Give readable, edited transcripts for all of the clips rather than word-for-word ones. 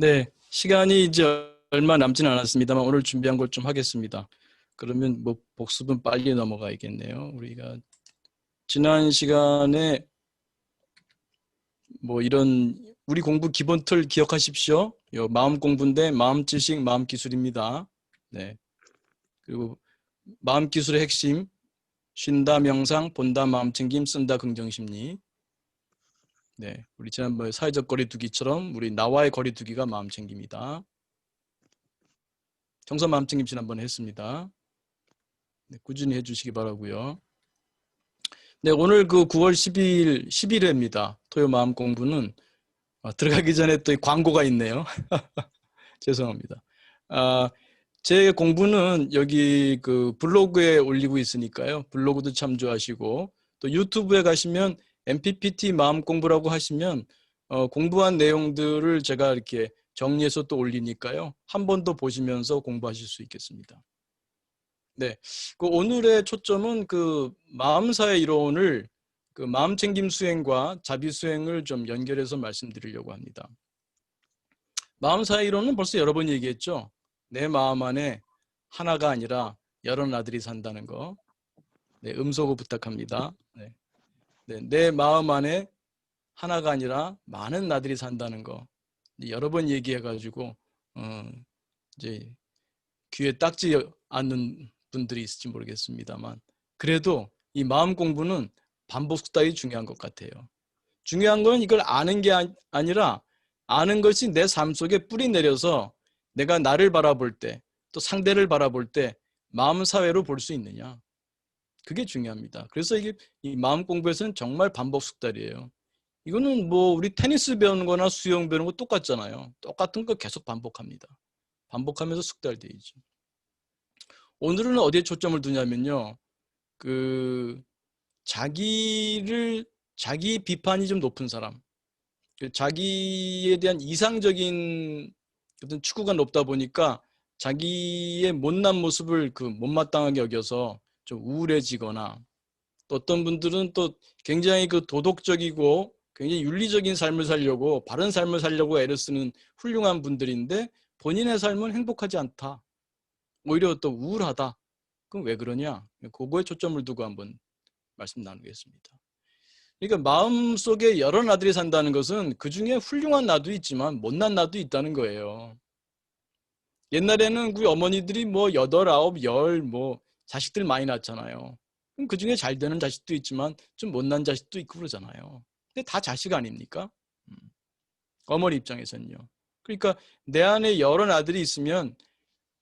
네, 시간이 이제 얼마 남지는 않았습니다만 오늘 준비한 걸 좀 하겠습니다. 그러면 뭐 복습은 빨리 넘어가야겠네요. 우리가 지난 시간에 뭐 이런 우리 공부 기본 틀 기억하십시오. 요 마음 공부인데 마음 지식, 마음 기술입니다. 네. 그리고 마음 기술의 핵심, 쉰다 명상, 본다 마음 챙김, 쓴다 긍정 심리. 네. 우리 지난번에 사회적 거리두기처럼 우리 나와의 거리두기가 마음 챙김이다. 정서 마음 챙김 지난번에 했습니다. 네, 꾸준히 해주시기 바라고요. 네, 오늘 그 9월 10일, 11회입니다. 토요 마음 공부는 들어가기 전에 또 광고가 있네요. 죄송합니다. 제 공부는 여기 그 블로그에 올리고 있으니까요. 블로그도 참조하시고 또 유튜브에 가시면 MPPT 마음 공부라고 하시면 공부한 내용들을 제가 이렇게 정리해서 또 올리니까요. 한 번 더 보시면서 공부하실 수 있겠습니다. 네, 그 오늘의 초점은 그 마음사의 이론을 그 마음챙김 수행과 자비 수행을 좀 연결해서 말씀드리려고 합니다. 마음사의 이론은 벌써 여러 번 얘기했죠. 내 마음 안에 하나가 아니라 여러 나들이 산다는 거. 네, 음소거 부탁합니다. 네, 네, 내 마음 안에 하나가 아니라 많은 나들이 산다는 거. 여러 번 얘기해가지고 이제 귀에 딱지 않는 분들이 있을지 모르겠습니다만 그래도 이 마음 공부는 반복 숙달이 중요한 것 같아요. 중요한 건 이걸 아는 게 아니라 아는 것이 내 삶 속에 뿌리 내려서 내가 나를 바라볼 때 또 상대를 바라볼 때 마음 사회로 볼 수 있느냐. 그게 중요합니다. 그래서 이게 이 마음 공부에서는 정말 반복 숙달이에요. 이거는 뭐 우리 테니스 배우는 거나 수영 배우는 거 똑같잖아요. 똑같은 거 계속 반복합니다. 반복하면서 숙달되죠. 오늘은 어디에 초점을 두냐면요. 그 자기 비판이 좀 높은 사람, 자기에 대한 이상적인 어떤 추구가 높다 보니까 자기의 못난 모습을 그 못마땅하게 여겨서 좀 우울해지거나 또 어떤 분들은 또 굉장히 그 도덕적이고 굉장히 윤리적인 삶을 살려고 바른 삶을 살려고 애를 쓰는 훌륭한 분들인데 본인의 삶은 행복하지 않다. 오히려 또 우울하다. 그럼 왜 그러냐? 그거에 초점을 두고 한번 말씀 나누겠습니다. 그러니까 마음속에 여러 나들이 산다는 것은 그중에 훌륭한 나도 있지만 못난 나도 있다는 거예요. 옛날에는 우리 어머니들이 뭐 8, 9, 10 뭐 자식들 많이 낳잖아요. 그럼 그중에 잘 되는 자식도 있지만 좀 못난 자식도 있고 그러잖아요. 근데 다 자식 아닙니까? 어머니 입장에서는요. 그러니까 내 안에 여러 나들이 있으면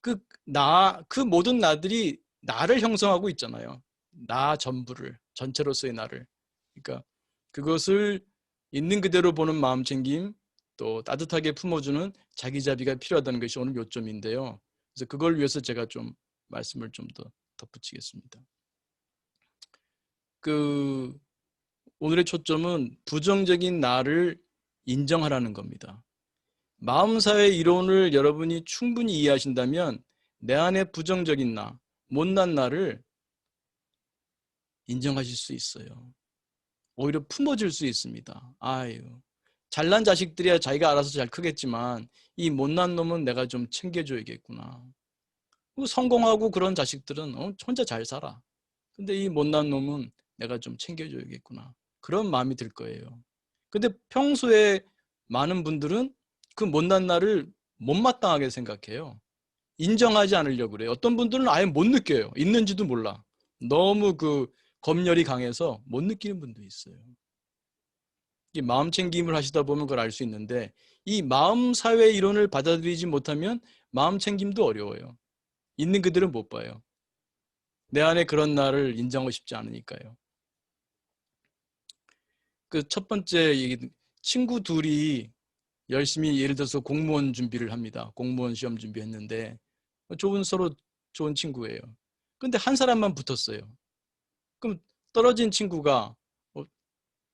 그 모든 나들이 나를 형성하고 있잖아요. 나 전부를, 전체로서의 나를. 그러니까 그것을 있는 그대로 보는 마음 챙김, 또 따뜻하게 품어주는 자기자비가 필요하다는 것이 오늘 요점인데요. 그래서 그걸 위해서 제가 좀 말씀을 좀 더 덧붙이겠습니다. 오늘의 초점은 부정적인 나를 인정하라는 겁니다. 마음사회 이론을 여러분이 충분히 이해하신다면 내 안에 부정적인 나, 못난 나를 인정하실 수 있어요. 오히려 품어줄 수 있습니다. 아유, 잘난 자식들이야 자기가 알아서 잘 크겠지만 이 못난 놈은 내가 좀 챙겨줘야겠구나. 성공하고 그런 자식들은 혼자 잘 살아. 근데 이 못난 놈은 내가 좀 챙겨줘야겠구나. 그런 마음이 들 거예요. 근데 평소에 많은 분들은 그 못난 나를 못마땅하게 생각해요. 인정하지 않으려고 그래요. 어떤 분들은 아예 못 느껴요. 있는지도 몰라. 너무 그 검열이 강해서 못 느끼는 분도 있어요. 이 마음 챙김을 하시다 보면 그걸 알 수 있는데 이 마음 사회 이론을 받아들이지 못하면 마음 챙김도 어려워요. 있는 그들은 못 봐요. 내 안에 그런 나를 인정하고 싶지 않으니까요. 그 첫 번째 친구 둘이 열심히 예를 들어서 공무원 준비를 합니다. 공무원 시험 준비했는데 서로 좋은 친구예요. 근데 한 사람만 붙었어요. 그럼 떨어진 친구가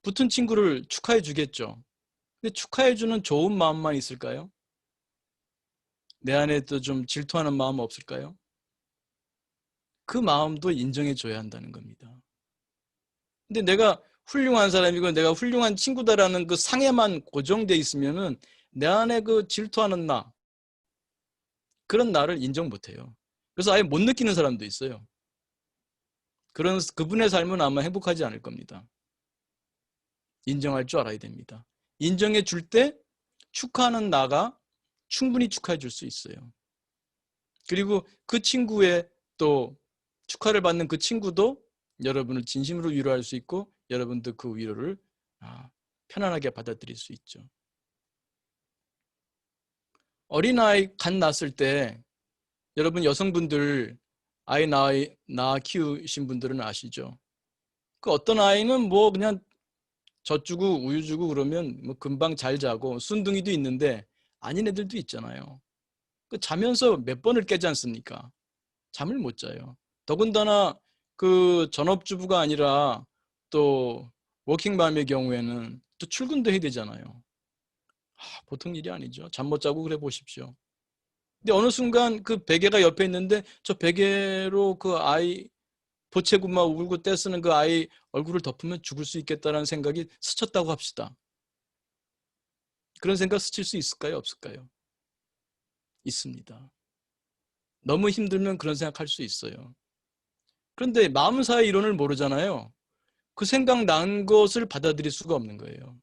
붙은 친구를 축하해 주겠죠. 근데 축하해 주는 좋은 마음만 있을까요? 내 안에 또 좀 질투하는 마음 없을까요? 그 마음도 인정해 줘야 한다는 겁니다. 근데 내가 훌륭한 사람이고 내가 훌륭한 친구다라는 그 상에만 고정돼 있으면은 내 안에 그 질투하는 나, 그런 나를 인정 못해요. 그래서 아예 못 느끼는 사람도 있어요. 그분의 삶은 아마 행복하지 않을 겁니다. 인정할 줄 알아야 됩니다. 인정해 줄 때 축하하는 나가 충분히 축하해 줄 수 있어요. 그리고 그 친구의 또 축하를 받는 그 친구도 여러분을 진심으로 위로할 수 있고 여러분도 그 위로를 편안하게 받아들일 수 있죠. 어린아이 갓 낳았을 때 여러분 여성분들 아이 낳아 키우신 분들은 아시죠? 그 어떤 아이는 뭐 그냥 젖 주고 우유 주고 그러면 뭐 금방 잘 자고 순둥이도 있는데 아닌 애들도 있잖아요. 그 자면서 몇 번을 깨지 않습니까? 잠을 못 자요. 더군다나 그 전업주부가 아니라 또 워킹맘의 경우에는 또 출근도 해야 되잖아요. 보통 일이 아니죠. 잠 못 자고 그래 보십시오. 근데 어느 순간 그 베개가 옆에 있는데 저 베개로 그 아이 보채구마 울고 떼쓰는 그 아이 얼굴을 덮으면 죽을 수 있겠다는 생각이 스쳤다고 합시다. 그런 생각 스칠 수 있을까요? 없을까요? 있습니다. 너무 힘들면 그런 생각할 수 있어요. 그런데 마음사의 이론을 모르잖아요. 그 생각 난 것을 받아들일 수가 없는 거예요.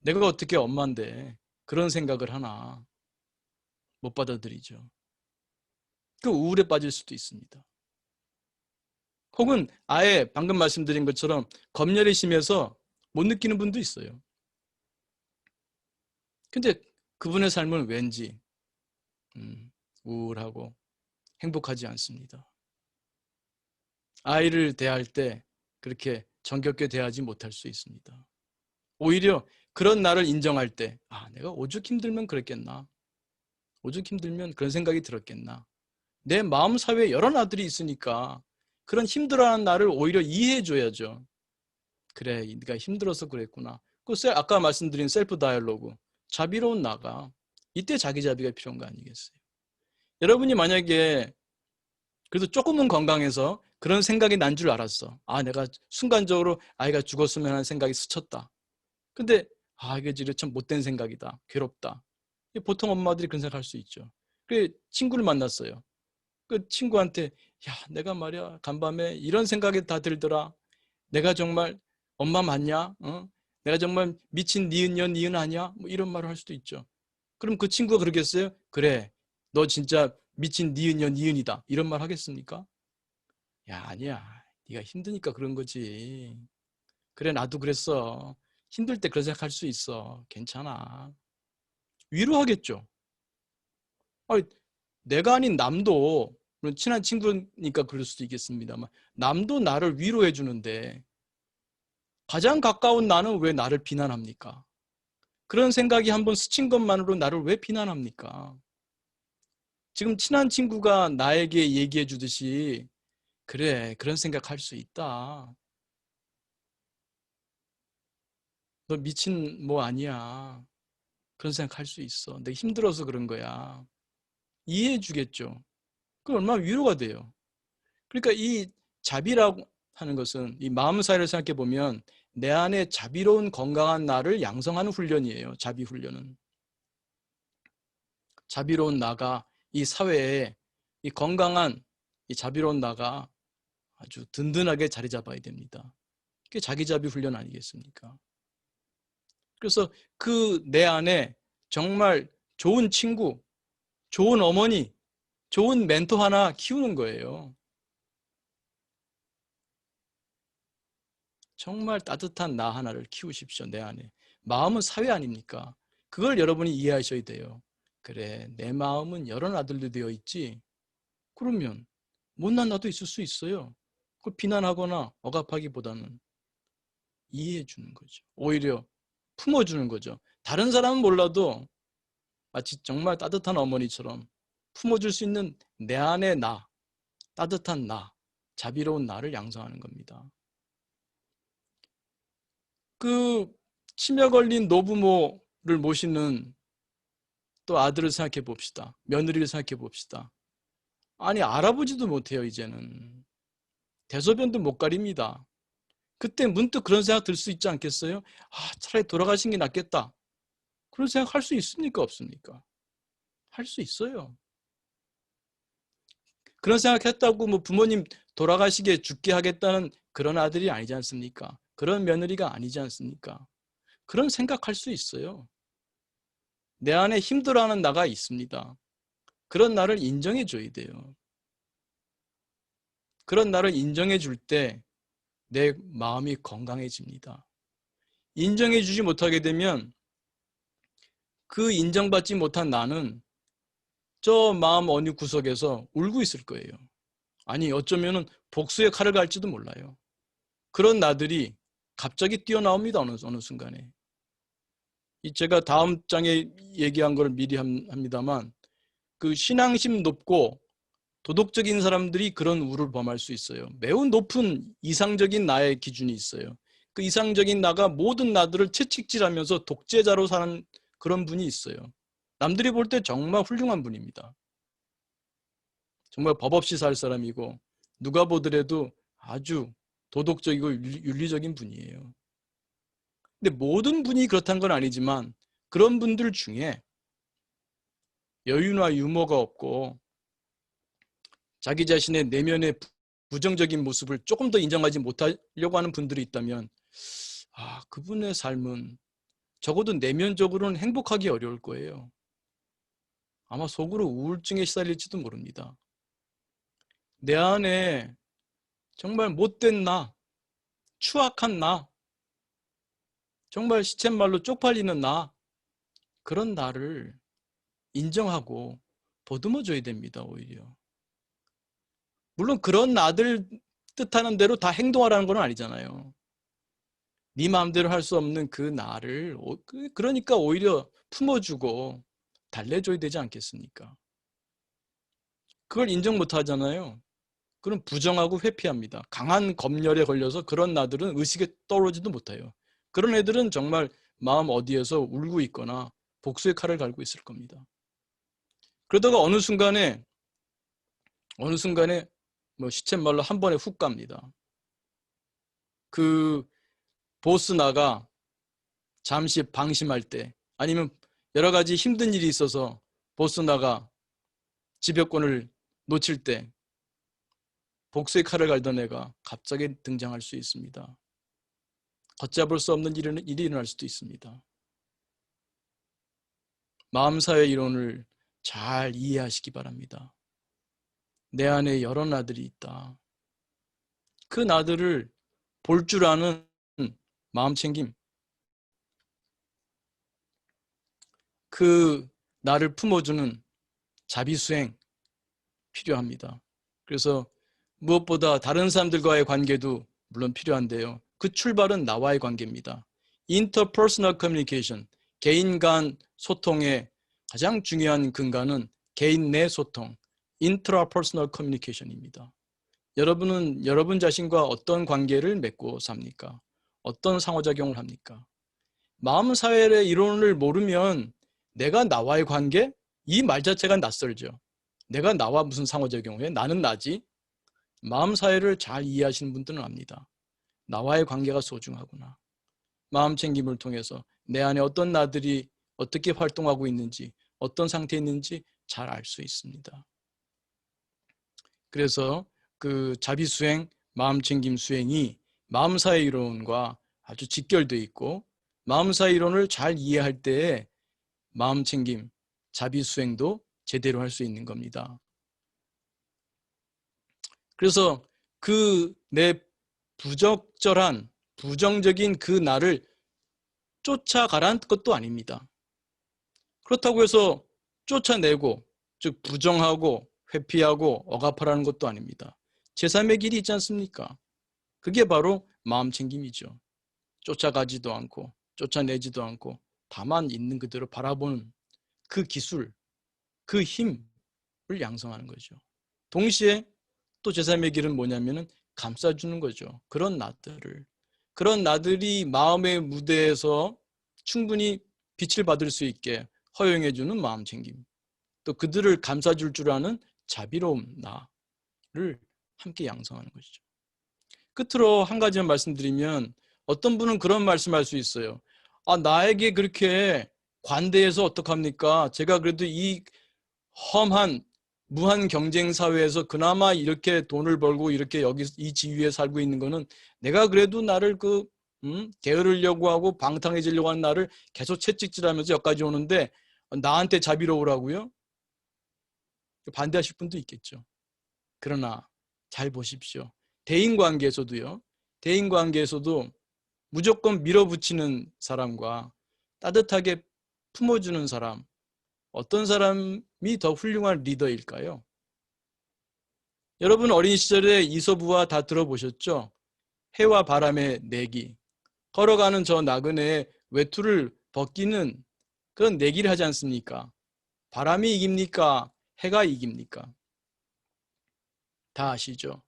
내가 어떻게 엄마인데 그런 생각을 하나 못 받아들이죠. 그 우울에 빠질 수도 있습니다. 혹은 아예 방금 말씀드린 것처럼 검열이 심해서 못 느끼는 분도 있어요. 근데 그분의 삶은 왠지 우울하고 행복하지 않습니다. 아이를 대할 때 그렇게 정겹게 대하지 못할 수 있습니다. 오히려 그런 나를 인정할 때 내가 오죽 힘들면 그랬겠나. 오죽 힘들면 그런 생각이 들었겠나. 내 마음 사회에 여러 나들이 있으니까 그런 힘들어하는 나를 오히려 이해해줘야죠. 그래, 네가 힘들어서 그랬구나. 아까 말씀드린 셀프 다이얼로그, 자비로운 나가 이때 자기 자비가 필요한 거 아니겠어요? 여러분이 만약에 그래도 조금은 건강해서 그런 생각이 난 줄 알았어. 내가 순간적으로 아이가 죽었으면 하는 생각이 스쳤다. 근데 이게 진짜 참 못된 생각이다. 괴롭다. 보통 엄마들이 그런 생각할 수 있죠. 그 친구를 만났어요. 그 친구한테 내가 말이야 간밤에 이런 생각이 다 들더라. 내가 정말 엄마 맞냐? 내가 정말 미친 니은년 니은 아니야? 뭐 이런 말을 할 수도 있죠. 그럼 그 친구가 그러겠어요? 그래, 너 진짜 미친 니은년 니은이다. 이런 말 하겠습니까? 아니야. 네가 힘드니까 그런 거지. 그래, 나도 그랬어. 힘들 때 그런 생각할 수 있어. 괜찮아. 위로하겠죠. 아니, 내가 아닌 남도, 물론 친한 친구니까 그럴 수도 있겠습니다만, 남도 나를 위로해 주는데 가장 가까운 나는 왜 나를 비난합니까? 그런 생각이 한번 스친 것만으로 나를 왜 비난합니까? 지금 친한 친구가 나에게 얘기해 주듯이 그래, 그런 생각할 수 있다. 너 미친 뭐 아니야. 그런 생각할 수 있어. 내가 힘들어서 그런 거야. 이해해 주겠죠. 그럼 얼마나 위로가 돼요. 그러니까 이 자비라고 하는 것은 이 마음 사이를 생각해 보면 내 안에 자비로운 건강한 나를 양성하는 훈련이에요. 자비 훈련은. 자비로운 나가 이 사회에 이 건강한 이 자비로운 나가 아주 든든하게 자리 잡아야 됩니다. 그게 자기자비 훈련 아니겠습니까? 그래서 그 내 안에 정말 좋은 친구, 좋은 어머니, 좋은 멘토 하나 키우는 거예요. 정말 따뜻한 나 하나를 키우십시오. 내 안에. 마음은 사회 아닙니까? 그걸 여러분이 이해하셔야 돼요. 그래, 내 마음은 여러 나들로 되어 있지. 그러면 못난 나도 있을 수 있어요. 그걸 비난하거나 억압하기보다는 이해해 주는 거죠. 오히려 품어주는 거죠. 다른 사람은 몰라도 마치 정말 따뜻한 어머니처럼 품어줄 수 있는 내 안의 나, 따뜻한 나, 자비로운 나를 양성하는 겁니다. 그 치매 걸린 노부모를 모시는 또 아들을 생각해 봅시다. 며느리를 생각해 봅시다. 아니 알아보지도 못해요. 이제는 대소변도 못 가립니다. 그때 문득 그런 생각 들 수 있지 않겠어요? 아, 차라리 돌아가신 게 낫겠다. 그런 생각 할 수 있습니까? 없습니까? 할 수 있어요. 그런 생각했다고 뭐 부모님 돌아가시게 죽게 하겠다는 그런 아들이 아니지 않습니까? 그런 며느리가 아니지 않습니까? 그런 생각할 수 있어요. 내 안에 힘들어하는 나가 있습니다. 그런 나를 인정해 줘야 돼요. 그런 나를 인정해 줄 때 내 마음이 건강해집니다. 인정해 주지 못하게 되면 그 인정받지 못한 나는 저 마음 어느 구석에서 울고 있을 거예요. 아니, 어쩌면은 복수의 칼을 갈지도 몰라요. 그런 나들이 갑자기 뛰어나옵니다. 어느 순간에. 제가 다음 장에 얘기한 걸 미리 합니다만, 그 신앙심 높고 도덕적인 사람들이 그런 우를 범할 수 있어요. 매우 높은 이상적인 나의 기준이 있어요. 그 이상적인 나가 모든 나들을 채찍질하면서 독재자로 사는 그런 분이 있어요. 남들이 볼 때 정말 훌륭한 분입니다. 정말 법 없이 살 사람이고 누가 보더라도 아주 도덕적이고 윤리적인 분이에요. 근데 모든 분이 그렇다는 건 아니지만 그런 분들 중에 여유나 유머가 없고 자기 자신의 내면의 부정적인 모습을 조금 더 인정하지 못하려고 하는 분들이 있다면 그분의 삶은 적어도 내면적으로는 행복하기 어려울 거예요. 아마 속으로 우울증에 시달릴지도 모릅니다. 내 안에 정말 못된 나, 추악한 나, 정말 시쳇말로 쪽팔리는 나, 그런 나를 인정하고 보듬어줘야 됩니다. 오히려. 물론 그런 나들 뜻하는 대로 다 행동하라는 건 아니잖아요. 네 마음대로 할 수 없는 그 나를 그러니까 오히려 품어주고 달래줘야 되지 않겠습니까? 그걸 인정 못 하잖아요. 그럼 부정하고 회피합니다. 강한 검열에 걸려서 그런 나들은 의식에 떠오르지도 못해요. 그런 애들은 정말 마음 어디에서 울고 있거나 복수의 칼을 갈고 있을 겁니다. 그러다가 어느 순간에 뭐 시쳇말로 한 번에 훅 갑니다. 그 보스 나가 잠시 방심할 때 아니면 여러 가지 힘든 일이 있어서 보스 나가 지배권을 놓칠 때 복수의 칼을 갈던 애가 갑자기 등장할 수 있습니다. 걷잡을 수 없는 일이 일어날 수도 있습니다. 마음사회 이론을 잘 이해하시기 바랍니다. 내 안에 여러 나들이 있다. 그 나들을 볼 줄 아는 마음챙김, 그 나를 품어주는 자비수행 필요합니다. 그래서 무엇보다 다른 사람들과의 관계도 물론 필요한데요. 그 출발은 나와의 관계입니다. Interpersonal communication, 개인 간 소통의 가장 중요한 근간은 개인 내 소통, intrapersonal communication입니다. 여러분은 여러분 자신과 어떤 관계를 맺고 삽니까? 어떤 상호작용을 합니까? 마음사회의 이론을 모르면 내가 나와의 관계? 이 말 자체가 낯설죠. 내가 나와 무슨 상호작용을 해? 나는 나지. 마음사회를 잘 이해하시는 분들은 압니다. 나와의 관계가 소중하구나. 마음챙김을 통해서 내 안에 어떤 나들이 어떻게 활동하고 있는지, 어떤 상태에 있는지 잘 알 수 있습니다. 그래서 그 자비수행, 마음챙김 수행이 마음사회 이론과 아주 직결되어 있고 마음사회 이론을 잘 이해할 때에 마음챙김, 자비수행도 제대로 할 수 있는 겁니다. 그래서 그 내 부적절한, 부정적인 그 나를 쫓아가라는 것도 아닙니다. 그렇다고 해서 쫓아내고, 즉 부정하고 회피하고 억압하라는 것도 아닙니다. 제3의 길이 있지 않습니까? 그게 바로 마음챙김이죠. 쫓아가지도 않고 쫓아내지도 않고 다만 있는 그대로 바라보는 그 기술, 그 힘을 양성하는 거죠. 동시에 또 제3의 길은 뭐냐면은 감싸주는 거죠. 그런 나들을. 그런 나들이 마음의 무대에서 충분히 빛을 받을 수 있게 허용해주는 마음챙김. 또 그들을 감싸줄 줄 아는 자비로운 나를 함께 양성하는 것이죠. 끝으로 한 가지만 말씀드리면 어떤 분은 그런 말씀할 수 있어요. 아, 나에게 그렇게 관대해서 어떡합니까? 제가 그래도 이 험한 무한 경쟁 사회에서 그나마 이렇게 돈을 벌고 이렇게 여기 이 지위에 살고 있는 거는 내가 그래도 나를 게으르려고 하고 방탕해지려고 하는 나를 계속 채찍질하면서 여기까지 오는데 나한테 자비로우라고요? 반대하실 분도 있겠죠. 그러나 잘 보십시오. 대인관계에서도요. 대인관계에서도 무조건 밀어붙이는 사람과 따뜻하게 품어주는 사람, 어떤 사람이 더 훌륭한 리더일까요? 여러분 어린 시절에 이서부화 다 들어보셨죠? 해와 바람의 내기. 걸어가는 저 나그네의 외투를 벗기는 그런 내기를 하지 않습니까? 바람이 이깁니까? 해가 이깁니까? 다 아시죠?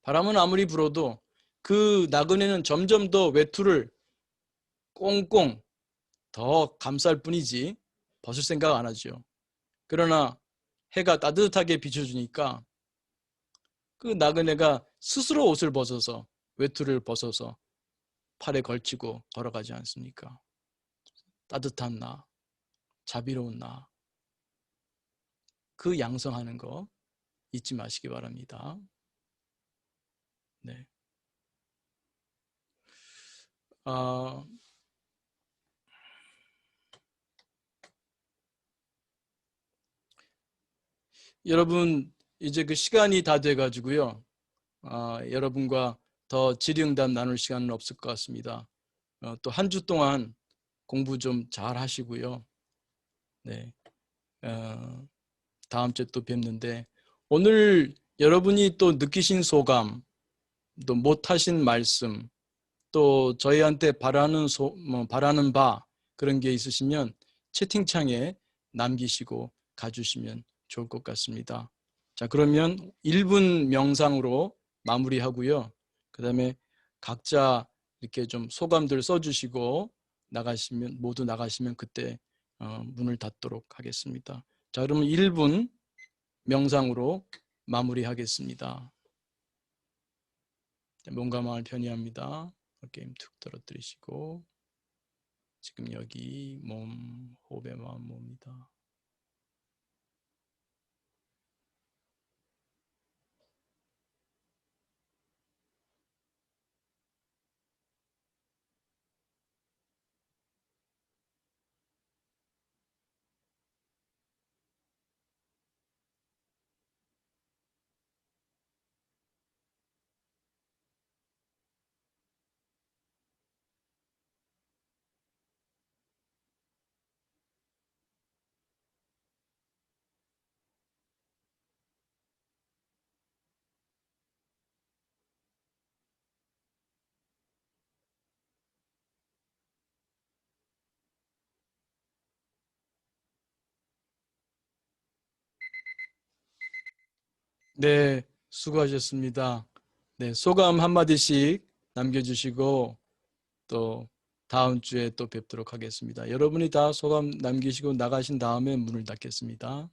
바람은 아무리 불어도 그 나그네는 점점 더 외투를 꽁꽁 더 감쌀 뿐이지 벗을 생각 안 하죠. 그러나 해가 따뜻하게 비춰주니까 그 나그네가 스스로 옷을 벗어서 외투를 벗어서 팔에 걸치고 걸어가지 않습니까? 따뜻한 나, 자비로운 나, 그 양성하는 거 잊지 마시기 바랍니다. 네. 여러분 이제 그 시간이 다 돼가지고요. 여러분과 더 질의응답 나눌 시간은 없을 것 같습니다. 또 한 주 동안 공부 좀 잘 하시고요. 네. 다음 주에 또 뵙는데 오늘 여러분이 또 느끼신 소감, 또 못하신 말씀, 또 저희한테 바라는 바 그런 게 있으시면 채팅창에 남기시고 가주시면 좋을 것 같습니다. 자, 그러면 1분 명상으로 마무리하고요. 그 다음에 각자 이렇게 좀 소감들 써주시고 모두 나가시면 그때 문을 닫도록 하겠습니다. 자, 그러면 1분 명상으로 마무리하겠습니다. 몸과 마음을 편히합니다. 어깨 힘 툭 떨어뜨리시고 지금 여기 몸, 호흡에 마음 모읍니다. 네, 수고하셨습니다. 네, 소감 한마디씩 남겨주시고 또 다음 주에 또 뵙도록 하겠습니다. 여러분이 다 소감 남기시고 나가신 다음에 문을 닫겠습니다.